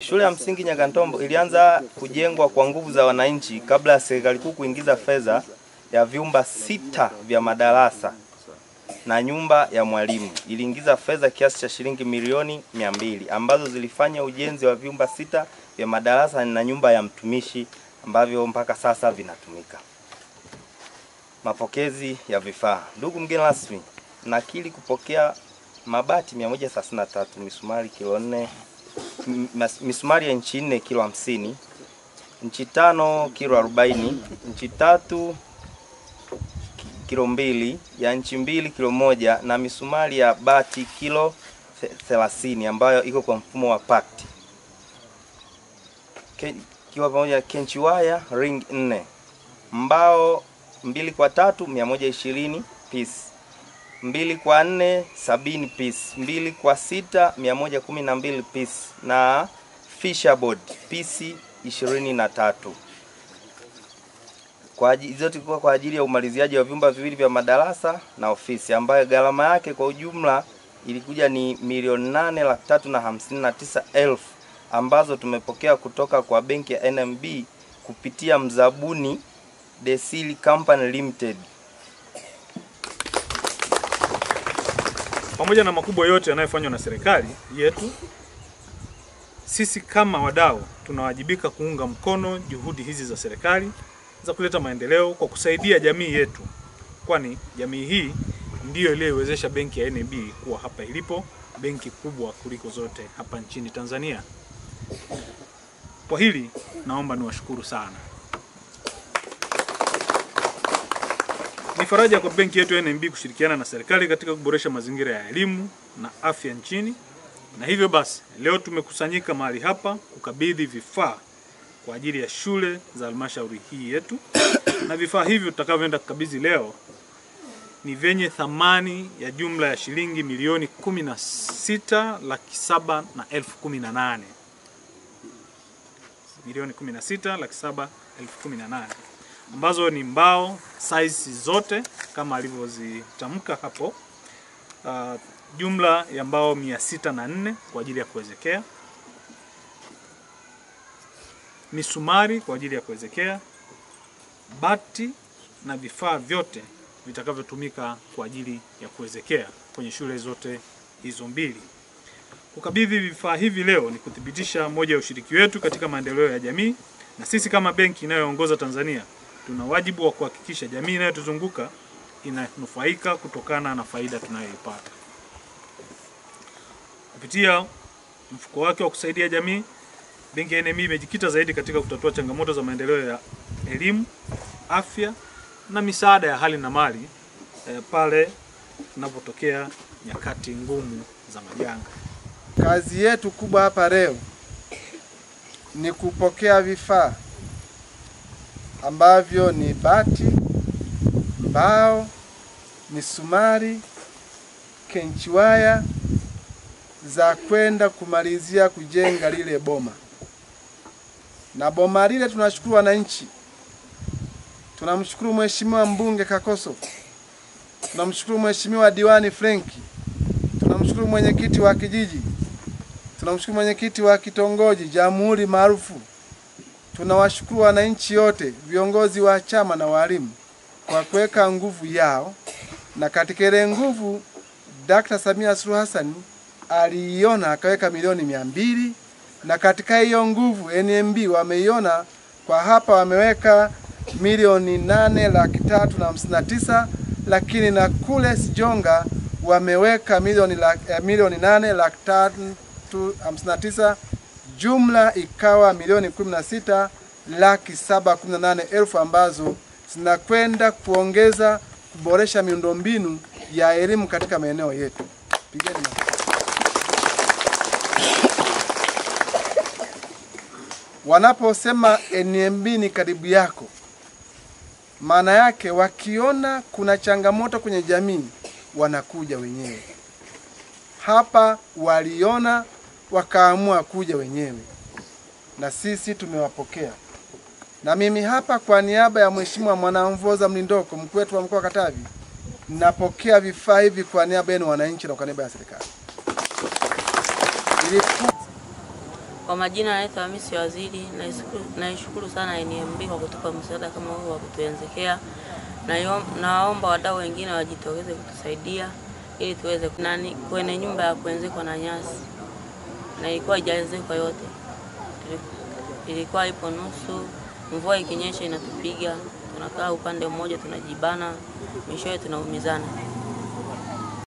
Shule ya msingi Nyagantombo ilianza kujengwa kwa nguvu za wananchi kabla ya serikali kuu kuingiza fedha ya vyumba 6 vya madarasa na nyumba ya mwalimu. Iliingiza fedha kiasi cha shilingi milioni 200 ambazo zilifanya ujenzi wa vyumba 6 vya madarasa na nyumba ya mtumishi ambavyo mpaka sasa vinatumika. Mapokezi ya vifaa. Ndugu mgeni rasmi, nakili kupokea mabati 133, misumari kilo 4, misumari ya inchi 4 kilo 50, inchi 5 kilo 40, inchi 3 kilo 2, ya inchi 2 kilo 1 na misumari ya bati kilo 30 ambayo iko kwa mfumo wa packed. Kiwa pamoja kenchi waya ring 4, mbao 2 kwa 3 120 piece, 2 kwa 4 70 piece, 2 kwa 6 112 piece na fisherboard piece 23. Kwa zote kwa ajili ya umaliziaji wa vyumba viwili vya madarasa na ofisi ambayo gharama yake kwa ujumla ilikuja ni milioni 8,359,000 ambazo tumepokea kutoka kwa benki ya NMB kupitia mzabuni Desili Company Limited. Pamoja na makubwa yote yanayofanywa na serikali yetu, sisi kama wadau tunawajibika kuunga mkono juhudi hizi za serikali za kuleta maendeleo kwa kusaidia jamii yetu, kwani jamii hii ndiyo iliyowezesha benki ya NMB kuwa hapa ilipo, benki kubwa kuliko zote hapa nchini Tanzania. Kwa hili naomba niwashukuru sana. Ni faraja kwa benki yetu NMB kushirikiana na serikali katika kuboresha mazingira ya elimu na afya nchini, na hivyo basi leo tumekusanyika mahali hapa kukabidhi vifaa kwa ajili ya shule za halmashauri hii yetu. Na vifaa hivyo tutakavyoenda kukabidhi leo ni vyenye thamani ya jumla ya shilingi milioni 16,718,000. Milioni 16,718,000 ambazo ni mbao size zote kama alivyozitamka hapo. Jumla ya mbao 604 kwa ajili ya kuwezekea, misumari kwa ajili ya kuwezekea, bati na vifaa vyote vitakavyotumika kwa ajili ya kuwezekea kwenye shule zote hizo mbili. Kukabidhi vifaa hivi leo ni kuthibitisha moja ya ushiriki wetu katika maendeleo ya jamii, na sisi kama benki inayoongoza Tanzania tuna wajibu wa kuhakikisha jamii inayotuzunguka inanufaika kutokana na faida tunayoipata. Kupitia mfuko wake wa kusaidia jamii, benki ya NMB imejikita zaidi katika kutatua changamoto za maendeleo ya elimu, afya na misaada ya hali na mali pale tunapotokea nyakati ngumu za majanga. Kazi yetu kubwa hapa leo ni kupokea vifaa ambavyo ni bati, mbao, misumari, kenchi waya za kwenda kumalizia kujenga lile boma. Na boma lile tunashukuru wananchi. Tunamshukuru Mheshimiwa Mbunge Kakoso. Tunamshukuru Mheshimiwa Diwani Frenki. Tunamshukuru mwenyekiti wa kijiji. Tunamshukuru mwenyekiti wa kitongoji Jamhuri maarufu. Tunawashukuru wananchi wote, viongozi wa chama na walimu kwa kuweka nguvu yao, na katika ile nguvu Dr. Samia Suluhu Hassan aliiona akaweka milioni 200, na katika hiyo nguvu NMB wameiona kwa hapa wameweka milioni 8,359,000, lakini na kule Sijonga wameweka milioni 8,359,000, jumla ikawa milioni 16,718,000 ambazo zinakwenda kuongeza kuboresha miundombinu ya elimu katika maeneo yetu. Pigeni makofi. Wanaposema NMB ni karibu yako, maana yake wakiona kuna changamoto kwenye jamii wanakuja wenyewe. Hapa waliona wakaamua kuja wenyewe, na sisi tumewapokea. Na mimi hapa kwa niaba ya Mheshimiwa Mwanamvoza Mlindoko, mkuu wetu wa mkoa wa Katavi, napokea vifaa hivi kwa niaba yenu wananchi na kwa niaba ya serikali. Kwa majina naitwa Hamisi Waziri. Naishukuru sana NMB kwa kutupa msaada kama huu wa kutuwezekea. Naomba wadau wengine wajitokeze kutusaidia ili tuweze kwenye nyumba ya kuenzekwa na nyasi. Na ilikuwa haijaezekwa yote. Ilikuwa ipo nusu. Mvua ikinyesha inatupiga. Tunakaa upande mmoja tunajibana, mwishowe tunaumizana.